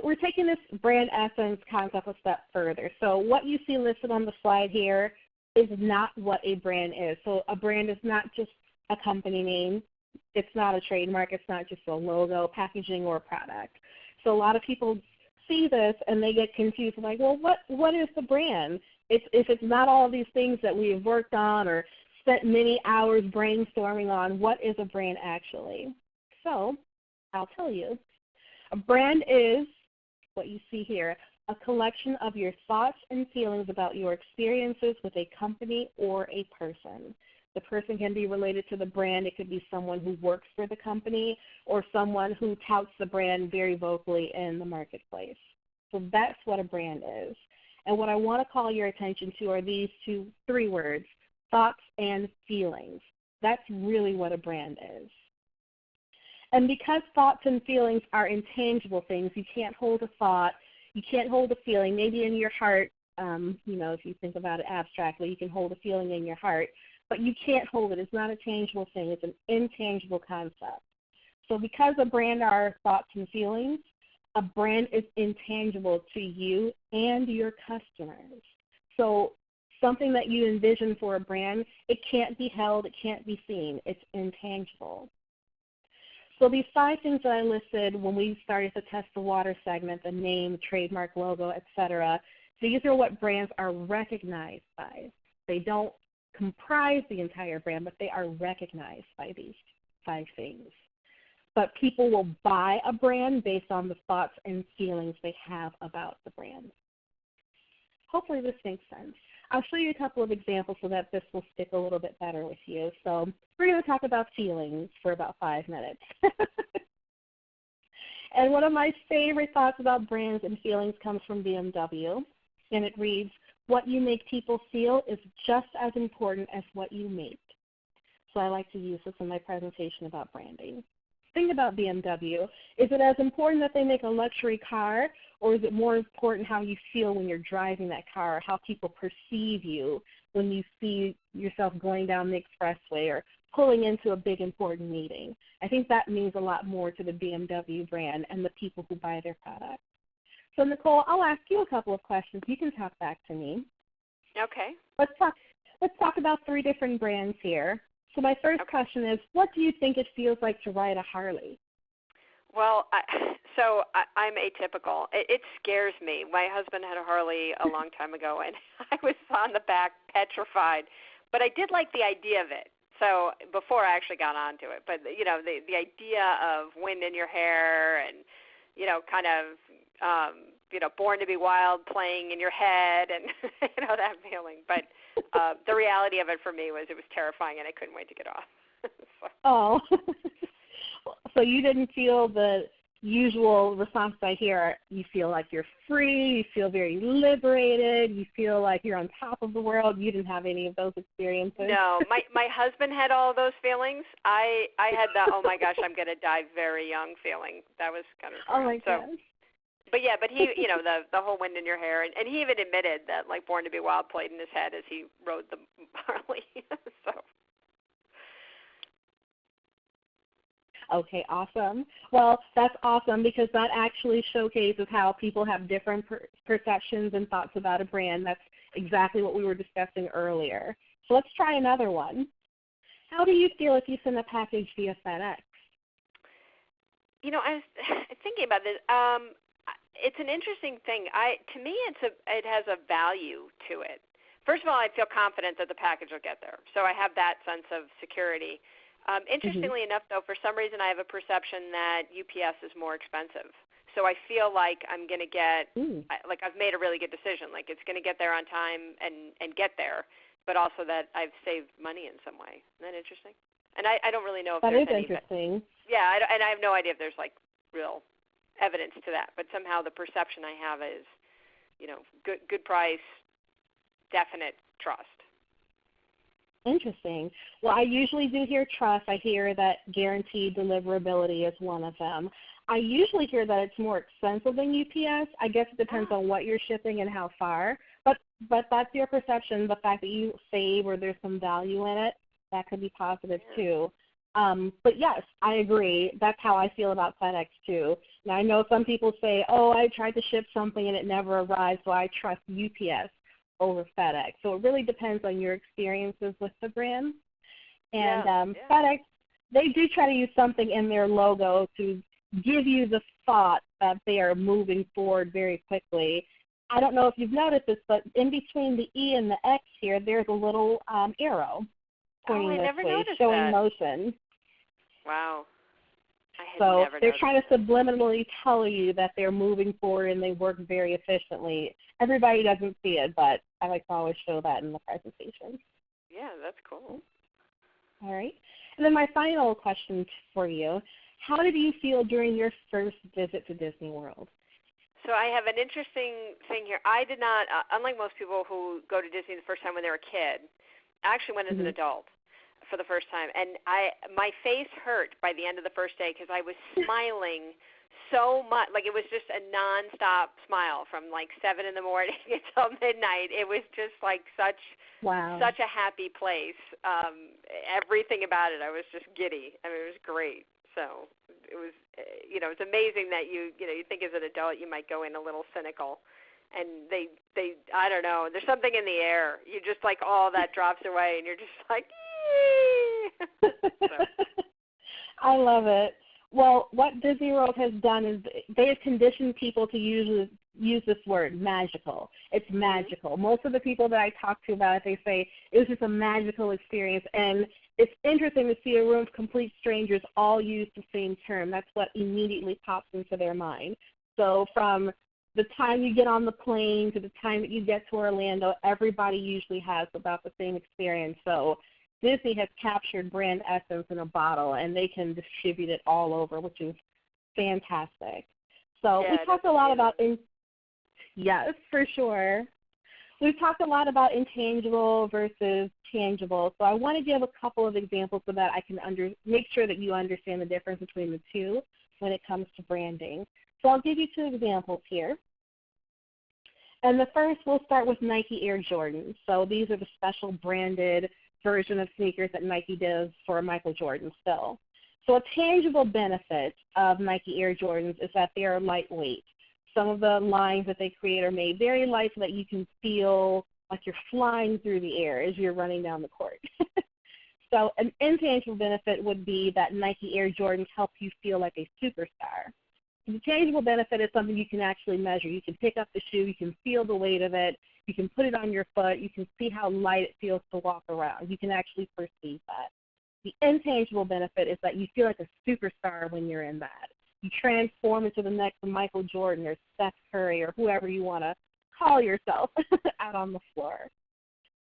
we're taking this brand essence concept a step further. So what you see listed on the slide here is not what a brand is. So a brand is not just a company name. It's not a trademark. It's not just a logo, packaging, or product. So a lot of people see this and they get confused, like, well, what is the brand? If it's not all of these things that we have worked on or spent many hours brainstorming on, what is a brand actually? So I'll tell you. A brand is what you see here, a collection of your thoughts and feelings about your experiences with a company or a person. The person can be related to the brand. It could be someone who works for the company or someone who touts the brand very vocally in the marketplace. So that's what a brand is. And what I want to call your attention to are these three words, thoughts and feelings. That's really what a brand is. And because thoughts and feelings are intangible things, you can't hold a thought, you can't hold a feeling. Maybe in your heart, if you think about it abstractly, you can hold a feeling in your heart, but you can't hold it. It's not a tangible thing. It's an intangible concept. So because a brand are thoughts and feelings, a brand is intangible to you and your customers. So something that you envision for a brand, it can't be held, it can't be seen. It's intangible. So these 5 things that I listed when we started the Test the Water segment, the name, trademark, logo, etc., these are what brands are recognized by. They don't comprise the entire brand, but they are recognized by these 5 things. But people will buy a brand based on the thoughts and feelings they have about the brand. Hopefully this makes sense. I'll show you a couple of examples so that this will stick a little bit better with you. So we're going to talk about feelings for about 5 minutes. And one of my favorite thoughts about brands and feelings comes from BMW, and it reads, what you make people feel is just as important as what you make. So I like to use this in my presentation about branding. Think about BMW. Is it as important that they make a luxury car, or is it more important how you feel when you're driving that car, how people perceive you when you see yourself going down the expressway or pulling into a big important meeting? I think that means a lot more to the BMW brand and the people who buy their product. So Nicole, I'll ask you a couple of questions. You can talk back to me. Okay. Let's talk about 3 different brands here. So my first question is, what do you think it feels like to ride a Harley? Well, I'm atypical. It scares me. My husband had a Harley a long time ago, and I was on the back petrified. But I did like the idea of it. So before I actually got onto it, but the idea of wind in your hair and kind of Born to be Wild playing in your head and that feeling. But the reality of it for me was it was terrifying, and I couldn't wait to get off. So. Oh, so you didn't feel the usual response I hear. You feel like you're free. You feel very liberated. You feel like you're on top of the world. You didn't have any of those experiences. No, my husband had all of those feelings. I had the oh my gosh, I'm going to die very young feeling. That was kind of oh my gosh. But yeah, but he, the whole wind in your hair, and he even admitted that like Born to be Wild played in his head as he rode the Harley. So. Okay, awesome. Well, that's awesome because that actually showcases how people have different perceptions and thoughts about a brand. That's exactly what we were discussing earlier. So let's try another one. How do you feel if you send a package via FedEx? I was thinking about this. It's an interesting thing. To me, it has a value to it. First of all, I feel confident that the package will get there, so I have that sense of security. Interestingly enough, though, for some reason I have a perception that UPS is more expensive. So I feel like I'm going to get, like I've made a really good decision. Like it's going to get there on time and get there, but also that I've saved money in some way. Isn't that interesting? And I don't really know if that there's is interesting. Yeah, and I have no idea if there's like real evidence to that. But somehow the perception I have is, good price, definite trust. Interesting. Well, I usually do hear trust. I hear that guaranteed deliverability is one of them. I usually hear that it's more expensive than UPS. I guess it depends on what you're shipping and how far. But that's your perception. The fact that you save or there's some value in it, that could be positive too. But yes, I agree. That's how I feel about FedEx too. Now I know some people say, oh, I tried to ship something and it never arrived, so I trust UPS over FedEx. So it really depends on your experiences with the brand. And FedEx, they do try to use something in their logo to give you the thought that they are moving forward very quickly. I don't know if you've noticed this, but in between the E and the X here, there's a little arrow pointing this way, showing motion. Wow. So they're trying to subliminally tell you that they're moving forward and they work very efficiently. Everybody doesn't see it, but I like to always show that in the presentation. Yeah, that's cool. All right. And then my final question for you, how did you feel during your first visit to Disney World? So I have an interesting thing here. I did not, unlike most people who go to Disney the first time when they're a kid, I actually went as an adult for the first time. And my face hurt by the end of the first day because I was smiling so much. Like, it was just a nonstop smile from like 7 in the morning until midnight. It was just like such a happy place. Everything about it, I was just giddy. I mean, it was great. So it was, it's amazing that you think as an adult you might go in a little cynical, and they I don't know, there's something in the air. You just like all that drops away, and you're just like, yay! I love it. Well, what Disney World has done is they have conditioned people to use this word, magical. It's magical. Most of the people that I talk to about it, they say it was just a magical experience. And it's interesting to see a room of complete strangers all use the same term. That's what immediately pops into their mind. So from the time you get on the plane to the time that you get to Orlando, everybody usually has about the same experience. So Disney has captured brand essence in a bottle, and they can distribute it all over, which is fantastic. So we talked a lot about, yes, for sure. We've talked a lot about intangible versus tangible. So I want to give a couple of examples so that I can make sure that you understand the difference between the two when it comes to branding. So I'll give you 2 examples here. And the first, we'll start with Nike Air Jordans. So these are the special branded version of sneakers that Nike does for Michael Jordan still. So a tangible benefit of Nike Air Jordans is that they are lightweight. Some of the lines that they create are made very light so that you can feel like you're flying through the air as you're running down the court. So an intangible benefit would be that Nike Air Jordans help you feel like a superstar. The tangible benefit is something you can actually measure. You can pick up the shoe, you can feel the weight of it, you can put it on your foot, you can see how light it feels to walk around. You can actually perceive that. The intangible benefit is that you feel like a superstar when you're in that. You transform into the next Michael Jordan or Steph Curry or whoever you want to call yourself out on the floor.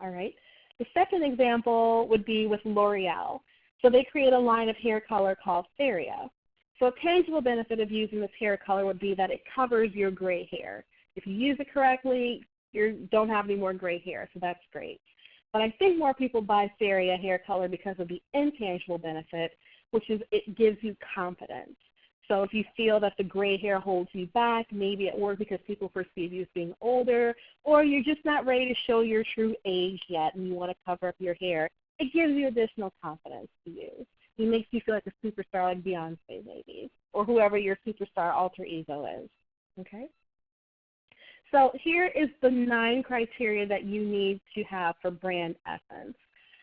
All right. The second example would be with L'Oreal. So they create a line of hair color called Feria. So a tangible benefit of using this hair color would be that it covers your gray hair. If you use it correctly, you don't have any more gray hair, so that's great. But I think more people buy Feria hair color because of the intangible benefit, which is it gives you confidence. So if you feel that the gray hair holds you back, maybe at work because people perceive you as being older, or you're just not ready to show your true age yet and you want to cover up your hair, it gives you additional confidence to use. It makes you feel like a superstar like Beyonce maybe, or whoever your superstar alter ego is. Okay? So here is the 9 criteria that you need to have for brand essence.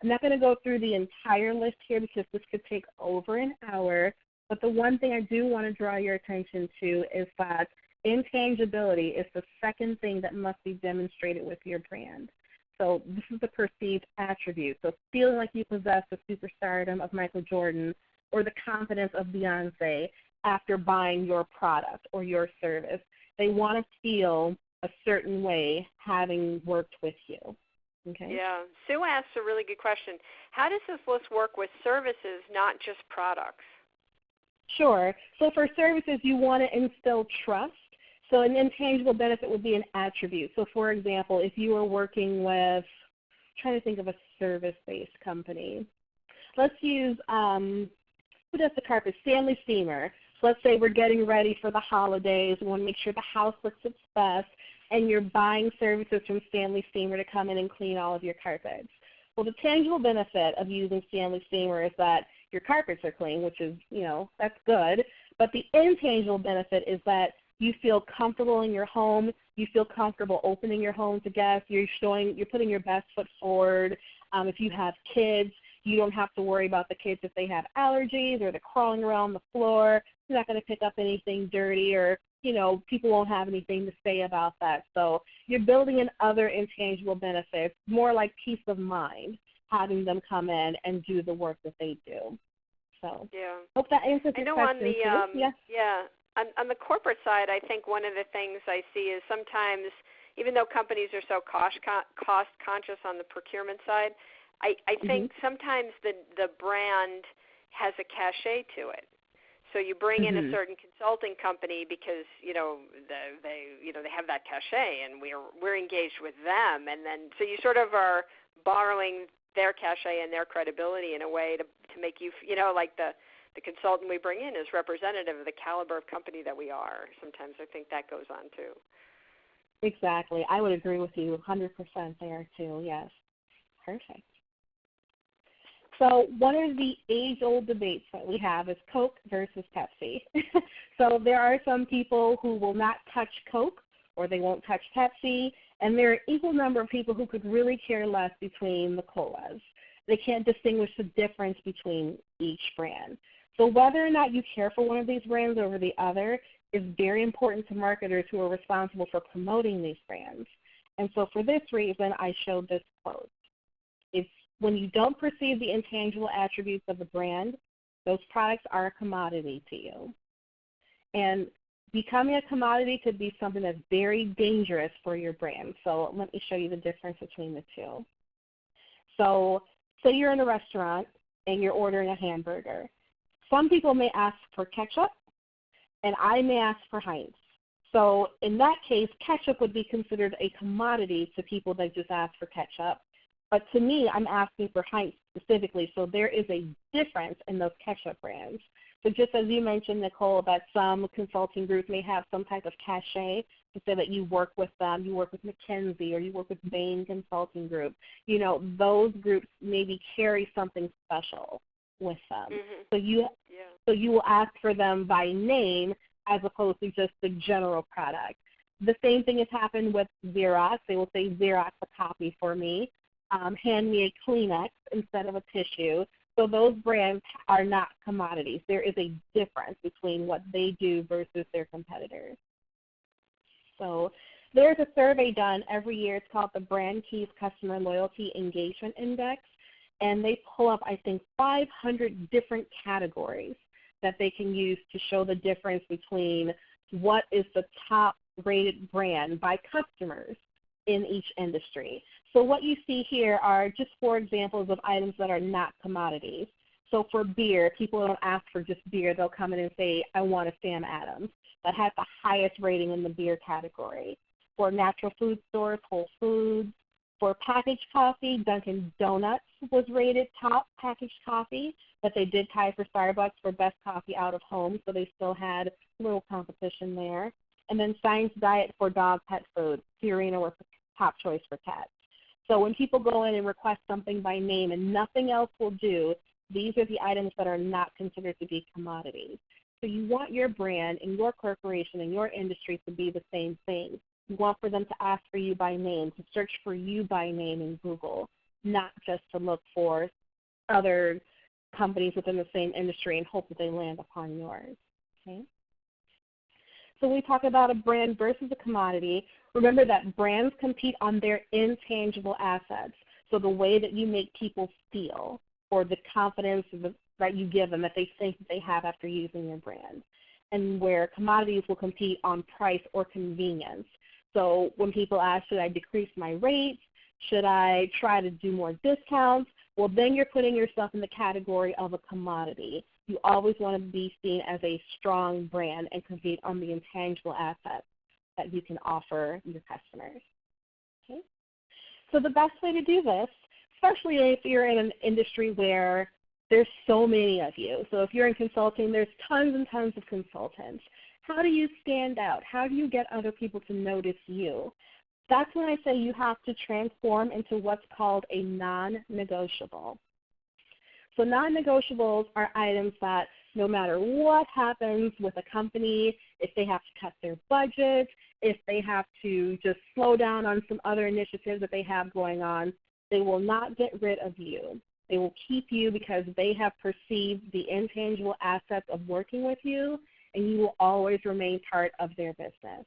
I'm not going to go through the entire list here because this could take over an hour, but the one thing I do want to draw your attention to is that intangibility is the second thing that must be demonstrated with your brand. So this is the perceived attribute. So feeling like you possess the superstardom of Michael Jordan or the confidence of Beyonce after buying your product or your service. They want to feel a certain way having worked with you. Okay? Yeah. Sue asked a really good question. How does this list work with services, not just products? Sure. So for services, you want to instill trust. So an intangible benefit would be an attribute. So for example, if you were working with, I'm trying to think of a service-based company. Let's use, who does the carpet? Stanley Steamer. So let's say we're getting ready for the holidays. We want to make sure the house looks its best, and you're buying services from Stanley Steamer to come in and clean all of your carpets. Well, the tangible benefit of using Stanley Steamer is that your carpets are clean, which is, that's good. But the intangible benefit is that you feel comfortable in your home. You feel comfortable opening your home to guests. You're putting your best foot forward. If you have kids, you don't have to worry about the kids if they have allergies or they're crawling around the floor. You're not going to pick up anything dirty, or, people won't have anything to say about that. So you're building in other intangible benefits, more like peace of mind, having them come in and do the work that they do. So hope that answers your question too. On the corporate side, I think one of the things I see is sometimes, even though companies are so cost conscious on the procurement side, I think sometimes the brand has a cachet to it. So you bring in a certain consulting company because they have that cachet, and we're engaged with them, and then so you sort of are borrowing their cachet and their credibility in a way to make you like the consultant we bring in is representative of the caliber of company that we are. Sometimes I think that goes on too. Exactly. I would agree with you 100% there too. Yes. Perfect. So one of the age-old debates that we have is Coke versus Pepsi. So there are some people who will not touch Coke, or they won't touch Pepsi, and there are an equal number of people who could really care less between the colas. They can't distinguish the difference between each brand. So whether or not you care for one of these brands over the other is very important to marketers who are responsible for promoting these brands. And so for this reason, I showed this quote. It's when you don't perceive the intangible attributes of the brand, those products are a commodity to you. And becoming a commodity could be something that's very dangerous for your brand. So let me show you the difference between the two. So say you're in a restaurant and you're ordering a hamburger. Some people may ask for ketchup, and I may ask for Heinz. So in that case, ketchup would be considered a commodity to people that just ask for ketchup. But to me, I'm asking for Heinz specifically, so there is a difference in those ketchup brands. So just as you mentioned, Nicole, that some consulting groups may have some type of cachet to say that you work with them, you work with McKinsey, or you work with Bain Consulting Group. Those groups maybe carry something special with them. So you will ask for them by name as opposed to just the general product. The same thing has happened with Xerox. They will say, Xerox a copy for me. Hand me a Kleenex instead of a tissue. So those brands are not commodities. There is a difference between what they do versus their competitors. So there's a survey done every year. It's called the Brand Keys Customer Loyalty Engagement Index, and they pull up, I think, 500 different categories that they can use to show the difference between what is the top rated brand by customers in each industry. So what you see here are just 4 examples of items that are not commodities. So for beer, people don't ask for just beer. They'll come in and say, I want a Sam Adams. That has the highest rating in the beer category. For natural food stores, Whole Foods. For packaged coffee, Dunkin' Donuts was rated top packaged coffee, but they did tie for Starbucks for best coffee out of home, so they still had a little competition there. And then Science Diet for dog pet food, Purina was the top choice for cats. So when people go in and request something by name and nothing else will do, these are the items that are not considered to be commodities. So you want your brand and your corporation and your industry to be the same thing. You want for them to ask for you by name, to search for you by name in Google, not just to look for other companies within the same industry and hope that they land upon yours. Okay? So we talk about a brand versus a commodity. Remember that brands compete on their intangible assets, so the way that you make people feel or the confidence that you give them that they think that they have after using your brand. And where commodities will compete on price or convenience. So when people ask, should I decrease my rates? Should I try to do more discounts? Well, then you're putting yourself in the category of a commodity. You always want to be seen as a strong brand and compete on the intangible assets that you can offer your customers. Okay? So the best way to do this, especially if you're in an industry where there's so many of you. So if you're in consulting, there's tons and tons of consultants. How do you stand out? How do you get other people to notice you? That's when I say you have to transform into what's called a non-negotiable. So non-negotiables are items that no matter what happens with a company, if they have to cut their budget, if they have to just slow down on some other initiatives that they have going on, they will not get rid of you. They will keep you because they have perceived the intangible assets of working with you, and you will always remain part of their business.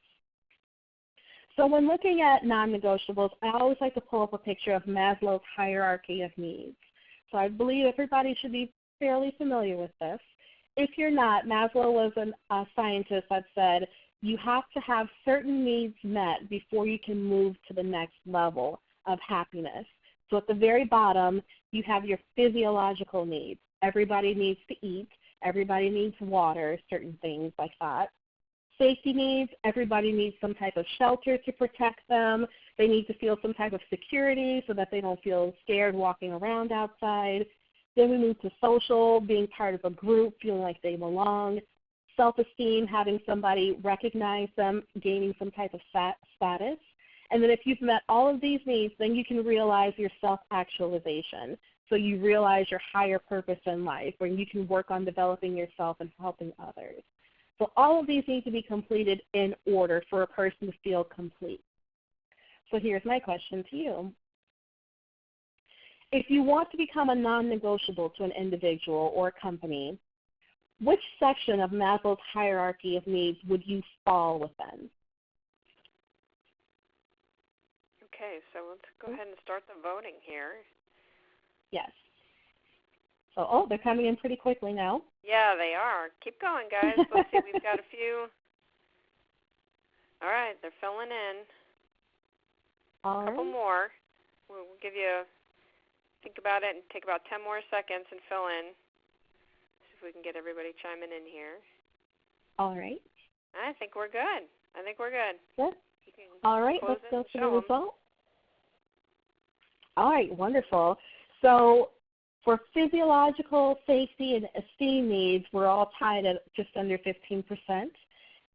So when looking at non-negotiables, I always like to pull up a picture of Maslow's hierarchy of needs. So I believe everybody should be fairly familiar with this. If you're not, Maslow was a scientist that said you have to have certain needs met before you can move to the next level of happiness. So at the very bottom, you have your physiological needs. Everybody needs to eat. Everybody needs water, certain things like that. Safety needs, everybody needs some type of shelter to protect them. They need to feel some type of security so that they don't feel scared walking around outside. Then we move to social, being part of a group, feeling like they belong. Self-esteem, having somebody recognize them, gaining some type of status. And then if you've met all of these needs, then you can realize your self-actualization. So you realize your higher purpose in life, where you can work on developing yourself and helping others. So all of these need to be completed in order for a person to feel complete. So here's my question to you. If you want to become a non-negotiable to an individual or a company, which section of Maslow's hierarchy of needs would you fall within? Okay, so let's go ahead and start the voting here. Yes. So, they're coming in pretty quickly now. Yeah, they are. Keep going, guys. Let's see, we've got a few. All right, they're filling in. A couple more. We'll give you, think about it and take about 10 more seconds and fill in. See if we can get everybody chiming in here. All right. I think we're good. Good. All right, let's go to the result. All right, wonderful. So for physiological, safety, and esteem needs, we're all tied at just under 15%.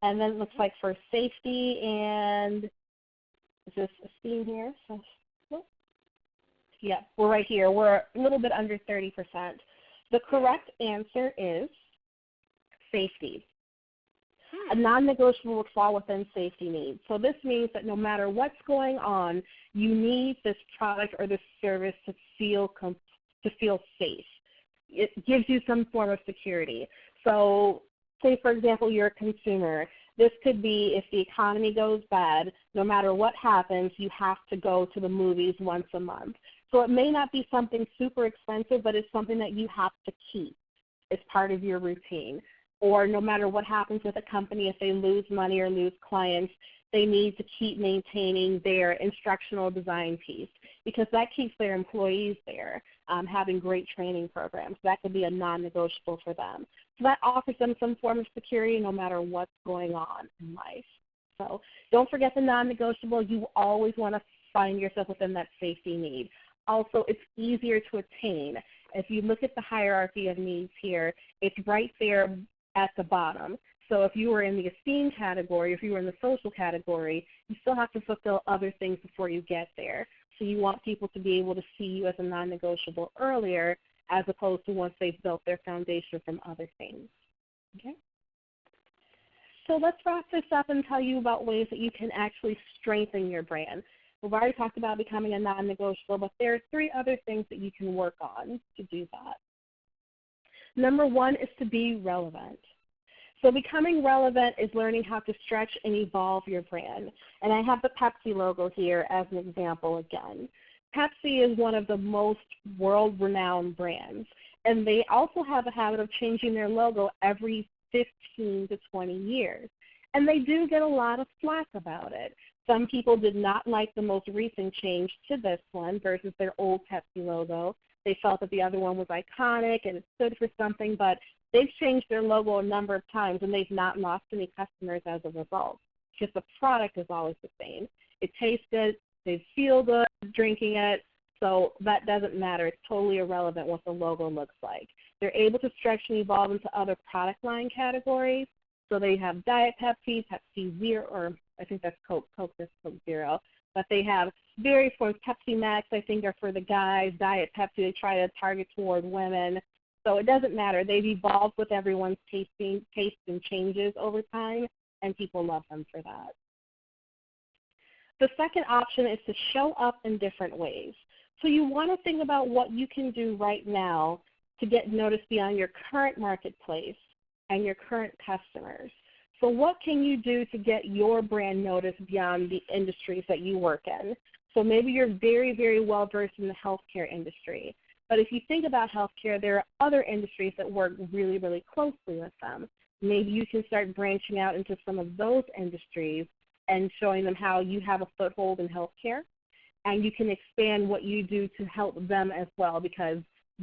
And then it looks like for safety and, is this esteem here? So, yeah, we're right here. We're a little bit under 30%. The correct answer is safety. A non-negotiable would fall within safety needs. So this means that no matter what's going on, you need this product or this service to feel safe. It gives you some form of security. So say, for example, you're a consumer. This could be if the economy goes bad, no matter what happens, you have to go to the movies once a month. So it may not be something super expensive, but it's something that you have to keep as part of your routine. Or no matter what happens with a company, if they lose money or lose clients, they need to keep maintaining their instructional design piece because that keeps their employees there, having great training programs. That could be a non-negotiable for them. So that offers them some form of security no matter what's going on in life. So don't forget the non-negotiable. You always want to find yourself within that safety need. Also, it's easier to attain. If you look at the hierarchy of needs here, it's right there at the bottom. So if you were in the esteem category, if you were in the social category, you still have to fulfill other things before you get there. So you want people to be able to see you as a non-negotiable earlier as opposed to once they've built their foundation from other things. Okay? So let's wrap this up and tell you about ways that you can actually strengthen your brand. We've already talked about becoming a non-negotiable, but there are 3 other things that you can work on to do that. Number 1 is to be relevant. So becoming relevant is learning how to stretch and evolve your brand. And I have the Pepsi logo here as an example again. Pepsi is one of the most world-renowned brands, and they also have a habit of changing their logo every 15 to 20 years. And they do get a lot of flack about it. Some people did not like the most recent change to this one versus their old Pepsi logo. They felt that the other one was iconic and it stood for something, but they've changed their logo a number of times and they've not lost any customers as a result because the product is always the same. It tastes good, they feel good drinking it, so that doesn't matter. It's totally irrelevant what the logo looks like. They're able to stretch and evolve into other product line categories. So they have Diet Pepsi, Pepsi Zero, or I think that's Coke, Coke Zero. but they have various forms. Pepsi Max, I think, are for the guys. Diet Pepsi, they try to target toward women. So it doesn't matter. They've evolved with everyone's taste and changes over time, and people love them for that. The second option is to show up in different ways. So you want to think about what you can do right now to get noticed beyond your current marketplace and your current customers. So what can you do to get your brand noticed beyond the industries that you work in? So maybe you're very, very well versed in the healthcare industry. But if you think about healthcare, there are other industries that work really, really closely with them. Maybe you can start branching out into some of those industries and showing them how you have a foothold in healthcare. And you can expand what you do to help them as well, because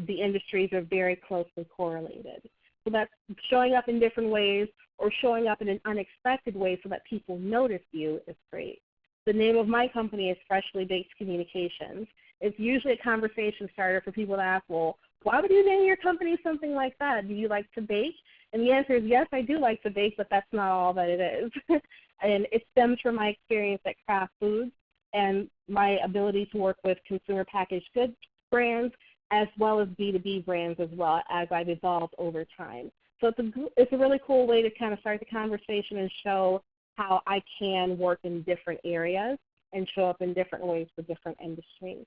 the industries are very closely correlated. So that's showing up in different ways or showing up in an unexpected way so that people notice you is great. The name of my company is Freshly Baked Communications. It's usually a conversation starter for people to ask, well, why would you name your company something like that? Do you like to bake? And the answer is yes, I do like to bake, but that's not all that it is. And it stems from my experience at Kraft Foods and my ability to work with consumer packaged goods brands as well as B2B brands as well as I've evolved over time. So it's a really cool way to kind of start the conversation and show how I can work in different areas and show up in different ways for different industries.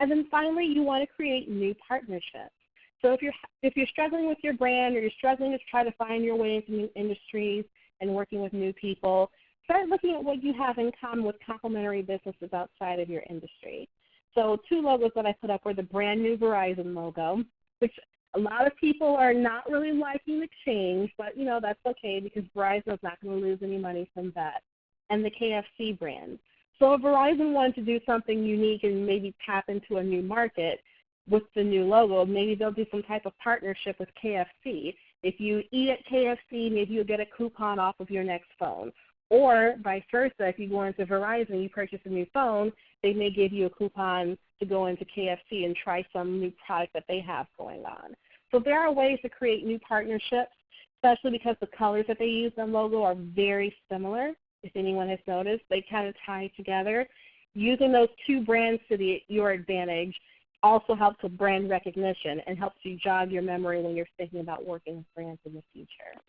And then finally, you want to create new partnerships. So if you're struggling with your brand or you're struggling to try to find your way into new industries and working with new people, start looking at what you have in common with complementary businesses outside of your industry. So 2 logos that I put up were the brand new Verizon logo, which a lot of people are not really liking the change, but you know, that's okay because Verizon is not going to lose any money from that. And the KFC brand. So if Verizon wanted to do something unique and maybe tap into a new market with the new logo, maybe they'll do some type of partnership with KFC. If you eat at KFC, maybe you'll get a coupon off of your next phone. Or vice versa, if you go into Verizon and you purchase a new phone, they may give you a coupon to go into KFC and try some new product that they have going on. So there are ways to create new partnerships, especially because the colors that they use in the logo are very similar. If anyone has noticed, they kind of tie together. Using those 2 brands to your advantage also helps with brand recognition and helps you jog your memory when you're thinking about working with brands in the future.